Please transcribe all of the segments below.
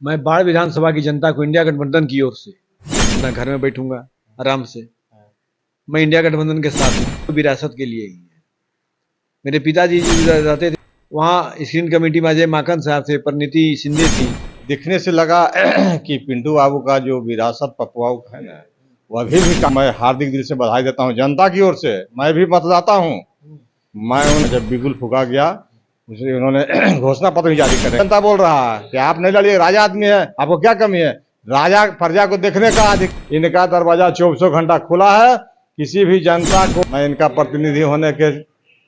मैं बाढ़ विधानसभा की जनता को इंडिया गठबंधन की ओर से अपना घर में बैठूंगा आराम से। मैं इंडिया गठबंधन के साथ हूँ, विरासत के लिए ही है। मेरे पिताजी जी रहते थे वहाँ, स्क्रीन कमेटी में अजय माकन साहब थे, परिणीति शिंदे थी। दिखने से लगा कि पिंटू बाबू का जो विरासत पपुआऊ का है ना, वह भी मैं हार्दिक दिल से बधाई देता हूँ जनता की ओर से। मैं भी मतदाता हूँ। मैं जब बिगुल फूका गया, उसने उन्होंने घोषणा पत्र भी जारी कर जनता बोल रहा है कि आप नहीं लड़िए, राजा आदमी है, आपको क्या कमी है। राजा प्रजा को देखने का इनका दरवाजा 24 घंटा खुला है। किसी भी जनता को मैं इनका प्रतिनिधि होने के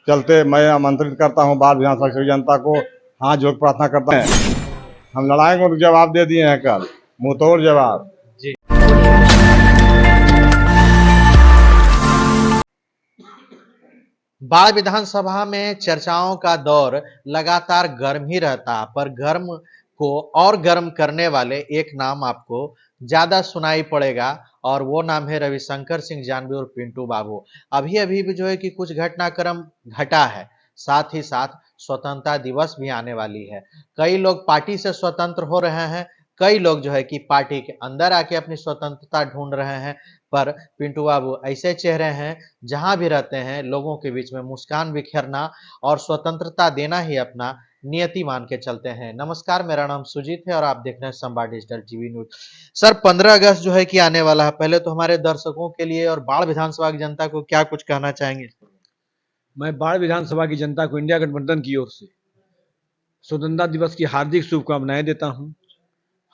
चलते मैं आमंत्रित करता हूँ बाढ़ विधानसभा की जनता को, हाथ जोड़ प्रार्थना करता है। हम लड़ाएंगे और जवाब दे दिए हैं कल, मुंह तोड़ जवाब। बाढ़ विधानसभा में चर्चाओं का दौर लगातार गर्म ही रहता, पर गर्म को और गर्म करने वाले एक नाम आपको ज्यादा सुनाई पड़ेगा और वो नाम है रविशंकर सिंह जानवी और पिंटू बाबू। अभी अभी भी जो है कि कुछ घटनाक्रम घटा है, साथ ही साथ स्वतंत्रता दिवस भी आने वाली है। कई लोग पार्टी से स्वतंत्र हो रहे हैं, कई लोग जो है कि पार्टी के अंदर आके अपनी स्वतंत्रता ढूंढ रहे हैं, पर पिंटू बाबू ऐसे चेहरे हैं जहां भी रहते हैं लोगों के बीच में मुस्कान बिखेरना और स्वतंत्रता देना ही अपना नियति मान के चलते हैं। नमस्कार, मेरा नाम सुजीत है और आप देख रहे हैं संवाद डिजिटल टीवी न्यूज। सर, 15 अगस्त जो है कि आने वाला है, पहले तो हमारे दर्शकों के लिए और बाढ़ विधानसभा की जनता को क्या कुछ कहना चाहेंगे? मैं बाढ़ विधानसभा की जनता को इंडिया गठबंधन की ओर से स्वतंत्रता दिवस की हार्दिक शुभकामनाएं देता हूं,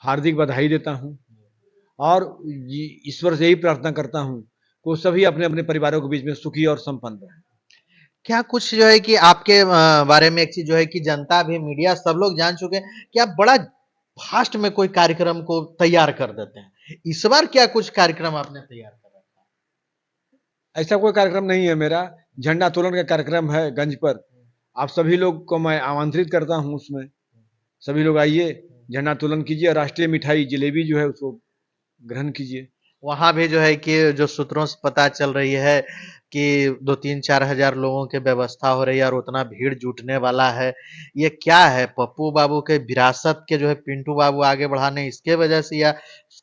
हार्दिक बधाई देता हूं और ईश्वर से यही प्रार्थना करता हूं कि वो सभी अपने अपने परिवारों के बीच में सुखी और संपन्न रहें। क्या कुछ जो है कि आपके बारे में एक चीज जो है कि जनता भी, मीडिया, सब लोग जान चुके हैं कि आप बड़ा फास्ट में कोई कार्यक्रम को तैयार कर देते हैं। इस बार क्या कुछ कार्यक्रम आपने तैयार कर रखा ऐसा कोई कार्यक्रम नहीं है मेरा। झंडा तोलन का कार्यक्रम है गंज पर। आप सभी लोग को मैं आमंत्रित करता हूं उसमें। सभी लोग आइए, झंडा तोलन कीजिए और राष्ट्रीय मिठाई जलेबी जो है उसको ग्रहण कीजिए। वहां भी जो है कि जो सूत्रों से पता चल रही है कि 2-3-4 हजार लोगों की व्यवस्था हो रही है और उतना भीड़ जुटने वाला है। ये क्या है, पप्पू बाबू के विरासत के जो है पिंटू बाबू आगे बढ़ाने इसके वजह से, या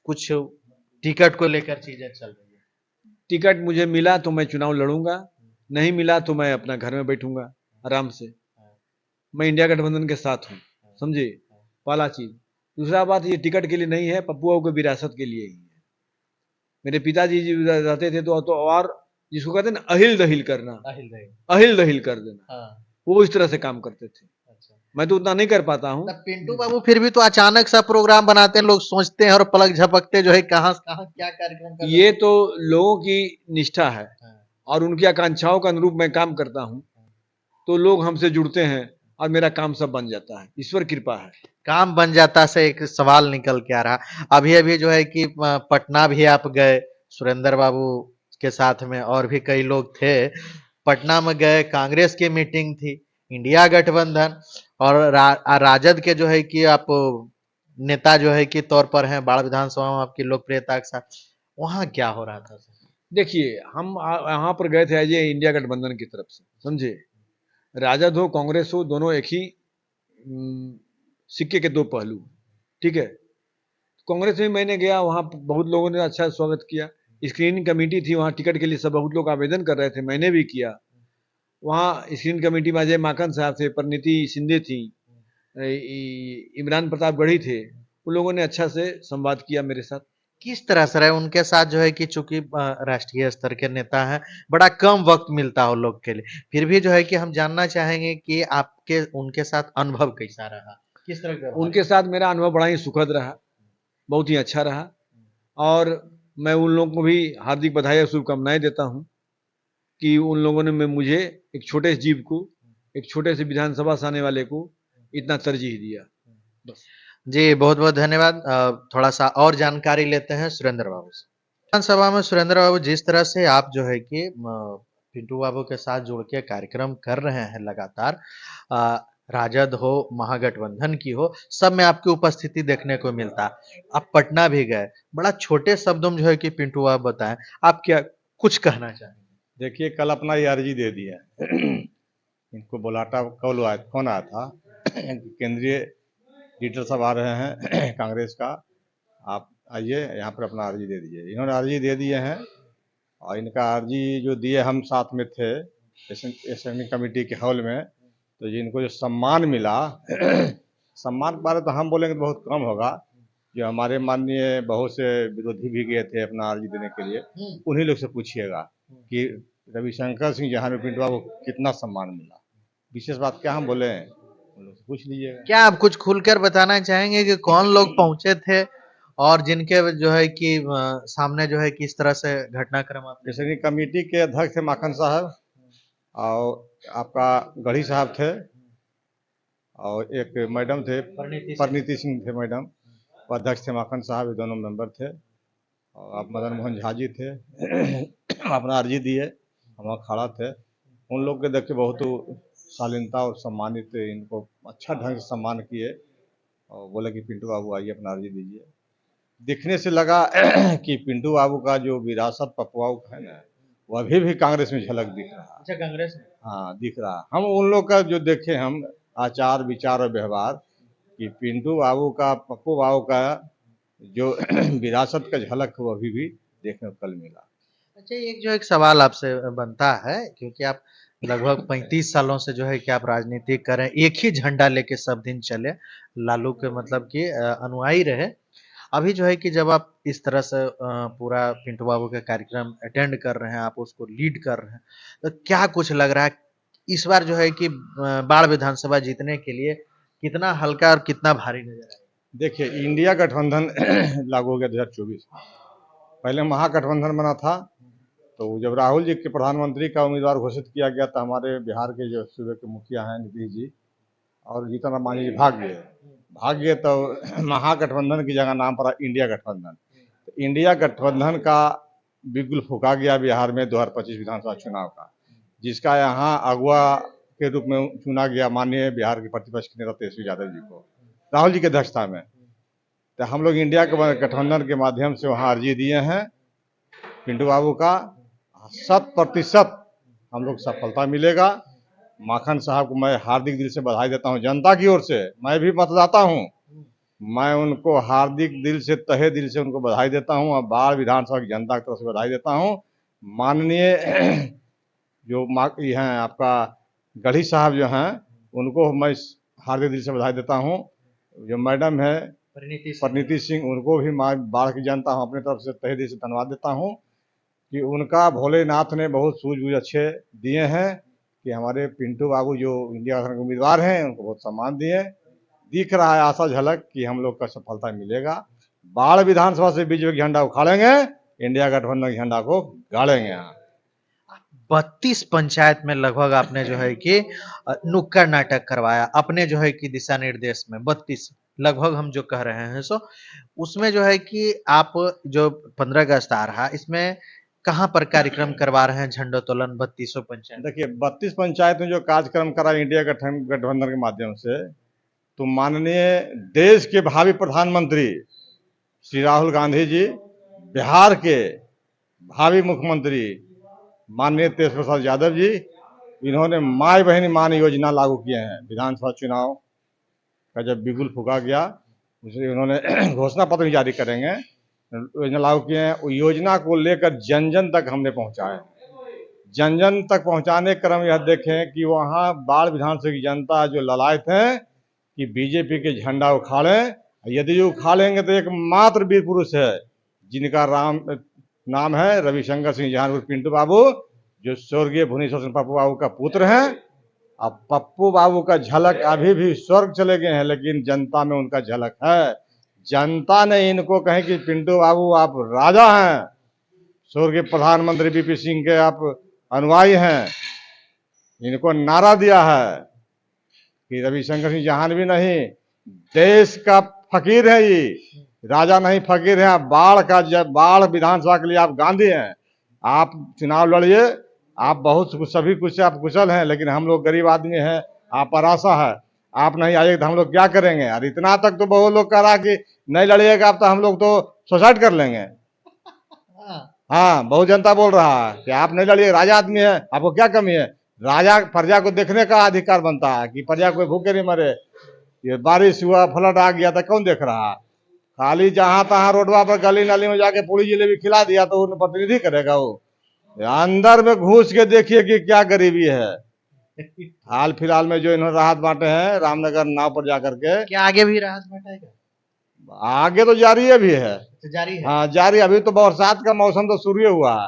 कुछ टिकट को लेकर चीजें चल रही है? टिकट मुझे मिला तो मैं चुनाव लड़ूंगा, नहीं मिला तो मैं अपना घर में बैठूंगा आराम से। मैं इंडिया गठबंधन के साथ हूँ, समझे। पहला चीज। दूसरा बात, ये टिकट के लिए नहीं है, पप्पू को विरासत के लिए ही है। मेरे पिताजी जी रहते थे तो और जिसको कहते हैं ना अहिल दहिल करना, अहिल भाई। अहिल दहिल कर देना, हाँ। वो इस तरह से काम करते थे। अच्छा। मैं तो उतना नहीं कर पाता हूँ। तब पिंटू बाबू फिर भी तो अचानक सा प्रोग्राम बनाते हैं, लोग सोचते हैं और पलक झपकते जो है कहाँ कहाँ क्या कार्यक्रम कर ये देते तो लोगों की निष्ठा है हैं। और उनकी आकांक्षाओं के अनुरूप मैं काम करता हूँ, तो लोग हमसे जुड़ते हैं और मेरा काम सब बन जाता है। ईश्वर कृपा है। काम बन जाता से एक सवाल निकल के आ रहा। अभी अभी जो है कि पटना भी आप गए सुरेंद्र बाबू के साथ में, और भी कई लोग थे। पटना में गए, कांग्रेस की मीटिंग थी, इंडिया गठबंधन और राजद के जो है कि आप नेता जो है कि तौर पर हैं बाढ़ विधानसभा में आपकी लोकप्रियता के साथ, वहां क्या हो रहा था? देखिए, हम यहाँ पर गए थे एज ए इंडिया गठबंधन की तरफ से, समझे। राजद हो कांग्रेस हो, दोनों एक ही सिक्के के दो पहलू, ठीक है। कांग्रेस में मैंने गया, वहाँ बहुत लोगों ने अच्छा स्वागत किया। स्क्रीनिंग कमेटी थी वहाँ, टिकट के लिए सब बहुत लोग आवेदन कर रहे थे, मैंने भी किया। वहाँ स्क्रीनिंग कमेटी में अजय माकन साहब थे, परिणीति शिंदे थी, इमरान प्रताप गढ़ी थे। उन लोगों ने अच्छा से संवाद किया मेरे साथ। किस तरह से रहे उनके साथ जो है कि चूंकि राष्ट्रीय स्तर के नेता हैं, बड़ा कम वक्त मिलता है लोग के लिए, फिर भी जो है कि हम जानना चाहेंगे कि आपके उनके साथ अनुभव कैसा रहा, किस तरह का व्यवहार उनके साथ मेरा अनुभव बड़ा ही सुखद रहा, बहुत ही अच्छा रहा और मैं उन लोगों को भी हार्दिक बधाई और शुभकामनाएं देता हूं कि उन लोगों ने मुझे, एक छोटे से जीव को, एक छोटे से विधानसभा से आने वाले को इतना तरजीह दिया। बस। जी, बहुत बहुत धन्यवाद। थोड़ा सा और जानकारी लेते हैं सुरेंद्र बाबू से। विधानसभा में सुरेंद्र बाबू, जिस तरह से आप जो है कि पिंटू बाबू के साथ जुड़ के कार्यक्रम कर रहे हैं लगातार, अ, राजद हो, महागठबंधन की हो, सब में आपकी उपस्थिति देखने को मिलता है। आप पटना भी गए, बड़ा छोटे शब्दों में जो है कि पिंटू बाबू बताएं, आप क्या कुछ कहना चाहेंगे? देखिए, कल अपना ये अर्जी दे दिया। इनको बुलाटा कॉल आया, फोन आया था केंद्रीय लीडर सब आ रहे हैं कांग्रेस का, आप आइए यहाँ पर अपना अर्जी दे दीजिए। इन्होंने अर्जी दे दिए हैं और इनका अर्जी जो दिए, हम साथ में थे स्टैंडिंग कमेटी के हॉल में, तो ये इनको जो सम्मान मिला सम्मान के बारे तो हम बोलेंगे तो बहुत कम होगा। जो हमारे माननीय बहुत से विरोधी भी गए थे अपना अर्जी देने के लिए, उन्हीं लोग से पूछिएगा कि रविशंकर सिंह जहां में पिंटू को कितना सम्मान मिला। विशेष बात क्या हम बोले, उन लोग से पूछ लीजिएगा। क्या आप कुछ खुलकर बताना चाहेंगे कि कौन लोग पहुंचे थे और जिनके जो है कि सामने जो है कि इस तरह से घटनाक्रम आपने स्टैंडिंग कमेटी के अध्यक्ष थे माखन साहब, और आपका गढ़ी साहब थे, और एक मैडम थे परिणीति सिंह थे मैडम, वो अध्यक्ष थे। माखन साहब ये दोनों मेंबर थे, और आप मदन मोहन झा जी थे अपना अर्जी दिए, हम वहाँ खड़ा थे। उन लोग के देख के बहुत शालीनता और सम्मानित, इनको अच्छा ढंग से सम्मान किए और बोले कि पिंटू बाबू आइए अपना अर्जी दीजिए। दिखने से लगा कि पिंटू बाबू का जो विरासत पपुआऊ का है ना, वो अभी भी कांग्रेस में झलक दिख रहा है। अच्छा कांग्रेस में हाँ दिख रहा। हम उन लोग का जो देखे हम आचार विचार और व्यवहार, कि पिंटू बाबू का पप्पू बाबू का जो विरासत का झलक वो अभी भी देखने को कल मिला। अच्छा एक सवाल आपसे बनता है, क्योंकि आप लगभग 35 सालों से जो है कि आप राजनीति कर रहे हैं, एक ही झंडा लेके सब दिन चले, लालू के मतलब कि अनुयायी रहे। अभी जो है कि जब आप इस तरह से पूरा पिंटू बाबू का कार्यक्रम अटेंड कर रहे हैं, आप उसको लीड कर रहे हैं, तो क्या कुछ लग रहा है इस बार जो है कि बाढ़ विधानसभा जीतने के लिए कितना हल्का और कितना भारी नजर आएगा? देखिए, इंडिया गठबंधन लागू हो गया 2024 में। पहले महागठबंधन बना था, तो जब राहुल जी के प्रधानमंत्री का उम्मीदवार घोषित किया गया, तो हमारे बिहार के जो सूबे के मुखिया हैं नीतीश जी और जीतन राम मांझी जी भाग गए, तो महागठबंधन की जगह नाम पड़ा इंडिया गठबंधन। तो इंडिया गठबंधन का बिगुल फूका गया बिहार में 2025 विधानसभा चुनाव का, जिसका यहाँ अगुआ के रूप में चुना गया माननीय बिहार के प्रतिपक्ष के नेता तेजस्वी यादव जी को, राहुल जी की अध्यक्षता में। तो हम लोग इंडिया के गठबंधन के माध्यम से वहाँ अर्जी दिए हैं पिंटू बाबू का, 100% हम लोग सफलता मिलेगा। माखन साहब को मैं हार्दिक दिल से बधाई देता हूं, जनता की ओर से। मैं भी मतदाता हूं, मैं उनको हार्दिक दिल से, तहे दिल से उनको बधाई देता हूं, और बाढ़ विधानसभा की जनता की तरफ से बधाई देता हूं। माननीय जो ये हैं आपका गढ़ी साहब जो हैं, उनको मैं हार्दिक दिल से बधाई देता हूं। जो मैडम है परिणीति सिंह, उनको भी बाढ़ की जनता हूं अपनी तरफ से तहे दिल से धन्यवाद देता हूं, कि उनका भोलेनाथ ने बहुत सूझबूझ अच्छे दिए हैं, कि हमारे पिंटू बाबू जो इंडिया के उम्मीदवार हैं उनको बहुत सम्मान दिए। दिख रहा है आशा झलक कि हम लोग का सफलता मिलेगा। बाढ़ विधानसभा से बीजेपी झंडा उखाड़ेंगे, इंडिया गठबंधन के झंडा को गाड़ेंगे। यहाँ 32 पंचायत में लगभग आपने जो है कि नुक्कड़ नाटक करवाया अपने जो है कि दिशा निर्देश में, 32 लगभग हम जो कह रहे हैं। सो उसमें जो है कि आप जो 15 अगस्त आ रहा, इसमें कहाँ पर कार्यक्रम करवा रहे हैं झंडोत्तोलन 32 पंचायत? देखिए, 32 पंचायत में जो कार्यक्रम करा इंडिया गठबंधन के माध्यम से, तो माननीय देश के भावी प्रधानमंत्री श्री राहुल गांधी जी, बिहार के भावी मुख्यमंत्री माननीय तेज प्रसाद यादव जी, इन्होंने माई बहनी मान योजना लागू किए हैं। विधानसभा चुनाव का जब बिगुल फूका गया, उसमें उन्होंने घोषणा पत्र जारी करेंगे, योजना लागू किए हैं। वो योजना को लेकर जन जन तक हमने पहुंचाया। जन जन तक पहुंचाने क्रम यह देखें कि वहां बाढ़ विधानसभा की जनता जो ललायत है कि बीजेपी के झंडा उखाड़ें। यदि उखाड़ेंगे तो एक मात्र वीर पुरुष है, जिनका नाम है रविशंकर सिंह जहान पिंटू बाबू, जो स्वर्गीय भुवनेश्वर सिंह पप्पू बाबू का पुत्र हैं। अब पप्पू बाबू का झलक अभी भी स्वर्ग चले गए हैं, लेकिन जनता में उनका झलक है। जनता ने इनको कहे कि पिंटू बाबू आप राजा हैं, स्वर्गीय प्रधानमंत्री बीपी सिंह के आप अनुयायी हैं। इनको नारा दिया है कि रविशंकर सिंह जहान भी नहीं, देश का फकीर है ये, राजा नहीं फकीर है। बाढ़ विधानसभा के लिए आप गांधी हैं, आप चुनाव लड़िए। आप बहुत सभी कुछ से आप कुशल हैं, लेकिन हम लोग गरीब आदमी हैं, आप पर आशा है, आप नहीं आइएगा तो हम लोग क्या करेंगे। और इतना तक तो बहुत लोग कह रहा कि नहीं लड़िएगा आप तो हम लोग तो सुसाइड कर लेंगे। हाँ, बहुत जनता बोल रहा है कि आप नहीं लड़िए, राजा आदमी है, आपको क्या कमी है। राजा प्रजा को देखने का अधिकार बनता है कि प्रजा कोई भूखे नहीं मरे। ये बारिश हुआ फ्लड आ गया तो कौन देख रहा? खाली जहां तहां रोडवा पर गली नाली में जाके पूरी जिलेबी खिला दिया तो उन प्रतिनिधि करेगा वो? अंदर में घुस के देखिए कि क्या गरीबी है। हाल फिलहाल में जो इन्होंने राहत बांटे हैं रामनगर नाव पर जाकर के, क्या आगे भी राहत बांटेगा? आगे तो जारी है भी है। तो जारी है। हाँ जारी, अभी तो बरसात का मौसम तो शुरू ही हुआ है।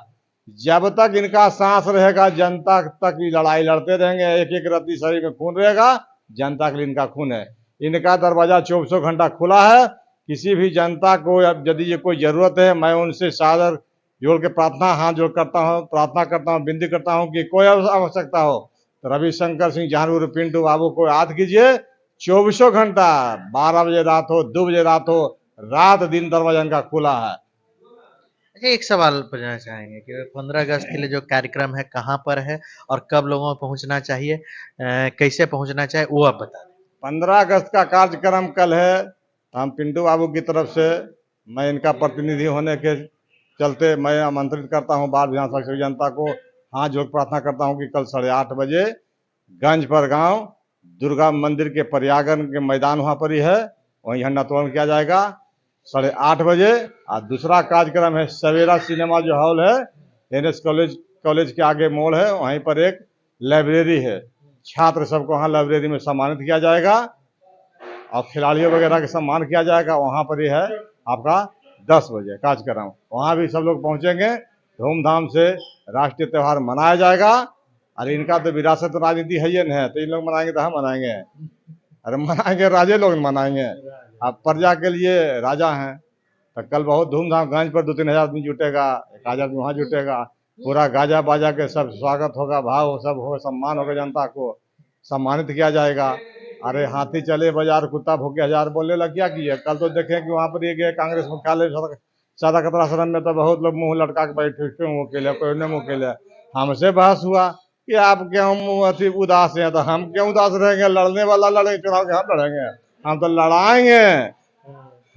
जब तक इनका सांस रहेगा जनता तक ये लड़ाई लड़ते रहेंगे। एक एक रत्ती शरीर में खून रहेगा, जनता के लिए इनका खून है। इनका दरवाजा 24 घंटा खुला है। किसी भी जनता को यदि ये कोई जरूरत है, मैं उनसे सादर जोड़ के हाथ जोड़ करता हूँ, प्रार्थना करता हूँ, विनती करता हूँ कि कोई आवश्यकता हो तो रविशंकर सिंह जहानपुर पिंटू बाबू को याद कीजिए। 24 घंटा, 12 बजे रात हो, 2 बजे रात हो, रात दिन दरवाजा इनका खुला है। अच्छा, एक सवाल पूछना चाहेंगे कि 15 अगस्त के लिए जो कार्यक्रम है कहाँ पर है और कब लोगों को पहुंचना चाहिए, कैसे पहुंचना चाहिए, वो आप बता दें। 15 अगस्त का कार्यक्रम कल है। हम पिंटू बाबू की तरफ से, मैं इनका प्रतिनिधि होने के चलते मैं आमंत्रित करता हूं बाल विधानसभा की जनता को। हाथ जोड़ प्रार्थना करता हूं कि कल 8:30 बजे गंजपर गांव दुर्गा मंदिर के पर्यागन के मैदान वहां पर ही है, वहीं झंडा तोरण किया जाएगा 8:30 बजे। और दूसरा कार्यक्रम है सवेरा सिनेमा जो हॉल है, एनएस कॉलेज के आगे मोड़ है, वहीं पर एक लाइब्रेरी है। छात्र सबको वहाँ लाइब्रेरी में सम्मानित किया जाएगा और खिलाड़ियों वगैरह का सम्मान किया जाएगा। वहाँ पर ही है आपका 10 बजे कार्यक्रम। वहाँ भी सब लोग पहुँचेंगे, धूमधाम से राष्ट्रीय त्यौहार मनाया जाएगा। अरे इनका तो विरासत राजनीति है ही नहीं, तो इन लोग मनाएंगे तो हम मनाएंगे? अरे मनाएंगे, राजे लोग मनाएंगे। अब प्रजा के लिए राजा हैं। तो कल बहुत धूमधाम गंज पर 2-3 हजार आदमी जुटेगा, 1,000 आदमी वहाँ जुटेगा, पूरा गाजा बाजा के सब स्वागत होगा, भाव सब होगा, सम्मान होगा, जनता को सम्मानित किया जाएगा। अरे हाथी चले बाजार कुत्ता भूखे हजार बोले लग क्या किया? कल तो देखें कि वहाँ पर ये गए कांग्रेस मुख्यालय सादा कतरा आश्रम में, तो बहुत लोग मुंह लटका के बैठे, क्यों मुँह के लिए, कोई ने मुँह के लिए। हमसे बहस हुआ कि आप क्यों अति उदास हैं, तो हम क्यों उदास रहेंगे? लड़ने वाला लड़ेंगे, चुनाव के हम लड़ेंगे, हम तो लड़ाएंगे,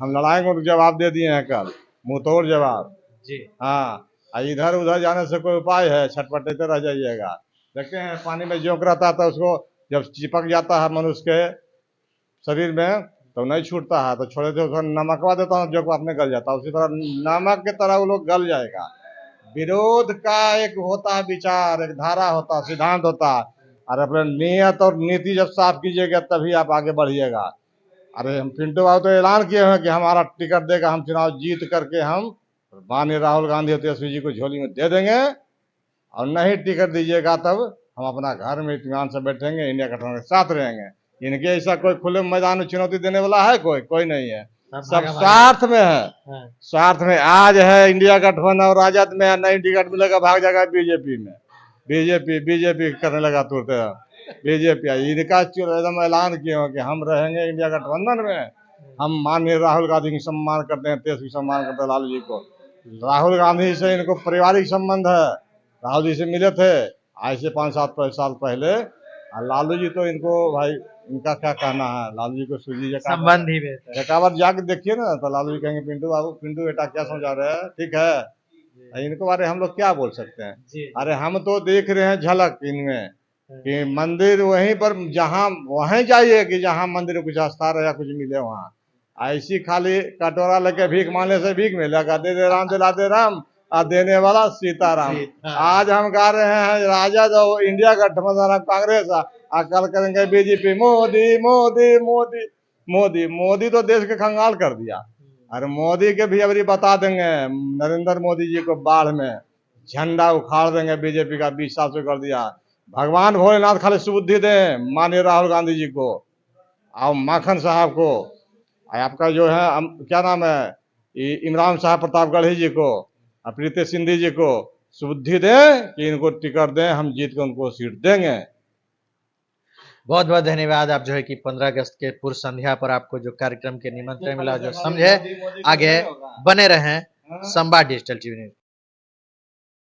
हम लड़ाएंगे। तो जवाब दे दिए हैं कल, मुंह तोड़ जवाब जी। हाँ, इधर उधर जाने से कोई उपाय है? छटपटाते रह जाइएगा। देखते हैं पानी में जोंक रहता है तो उसको जब चिपक जाता है मनुष्य के शरीर में तो नहीं छूटता है, तो छोड़े थे उसको नमकवा देता हूँ, जो अपने गल जाता है। उसी तरह नमक की तरह वो लोग गल जाएगा। विरोध का एक होता है विचार, एक धारा होता है, सिद्धांत होता है। और अपने नियत और नीति जब साफ कीजिएगा तभी आप आगे बढ़िएगा। अरे हम पिंटू बाबू तो ऐलान किए हैं कि हमारा टिकट देगा, हम चुनाव जीत करके हम माननीय राहुल गांधी और तेजस्वी जी को झोली में दे देंगे। और नहीं टिकट दीजिएगा तब हम अपना घर में इत्मीनान से बैठेंगे, इंडिया गठबंधन के साथ रहेंगे। इनके ऐसा कोई खुले मैदान में चुनौती देने वाला है? कोई नहीं है। सब स्वार्थ में है, स्वार्थ में। आज है इंडिया गठबंधन और राजद में, नहीं टिकट मिलेगा भाग जाएगा बीजेपी में। बीजेपी करने लगा तुरंत बीजेपी। इनका एकदम ऐलान किए हो कि हम रहेंगे इंडिया गठबंधन में। हम माननीय राहुल गांधी की सम्मान करते हैं, तेजस्वी सम्मान करते हैं लालू जी को। राहुल गांधी से इनको पारिवारिक संबंध है, राहुल जी से मिले थे आज से 5-7 साल पहले। और लालू जी तो इनको भाई, इनका क्या कहना है, लालू जी को सूझी संबंध ही बेहतर। एक बार जाके देखिए ना, तो लालू जी कहेंगे पिंटू बाबू, पिंटू बेटा क्या समझा रहे हैं, ठीक है। इनको बारे हम लोग क्या बोल सकते हैं? अरे हम तो देख रहे हैं झलक इनमें कि मंदिर वहीं पर, जहां वहीं जाइए कि जहां मंदिर कुछ आस्था रहे या कुछ मिले, वहां ऐसी खाली कटोरा लेके भीख मांगने से भीख मिलेगा? दे दे राम दिला दे राम, और देने वाला सीताराम। आज हम गा रहे हैं राजा जो इंडिया गठबंधन कांग्रेस, और कल करेंगे बीजेपी। मोदी मोदी मोदी मोदी मोदी तो देश के कंगाल कर दिया। अरे मोदी के भी अभी बता देंगे, नरेंद्र मोदी जी को बाढ़ में झंडा उखाड़ देंगे बीजेपी का, 20 साल से कर दिया। भगवान भोलेनाथ खाली सुबुद्धि दें माननीय राहुल गांधी जी को और माखन साहब को, आपका जो है क्या नाम है, इमरान साहब प्रतापगढ़ी जी को, प्रीति सिंधी जी को सुबुद्धि दें कि इनको टिकट दें, हम जीत के उनको सीट देंगे। बहुत बहुत धन्यवाद। आप जो है कि 15 अगस्त के पूर्व संध्या पर आपको जो कार्यक्रम के निमंत्रण मिला, जो समझे, आगे बने रहें संवाद डिजिटल टीवी।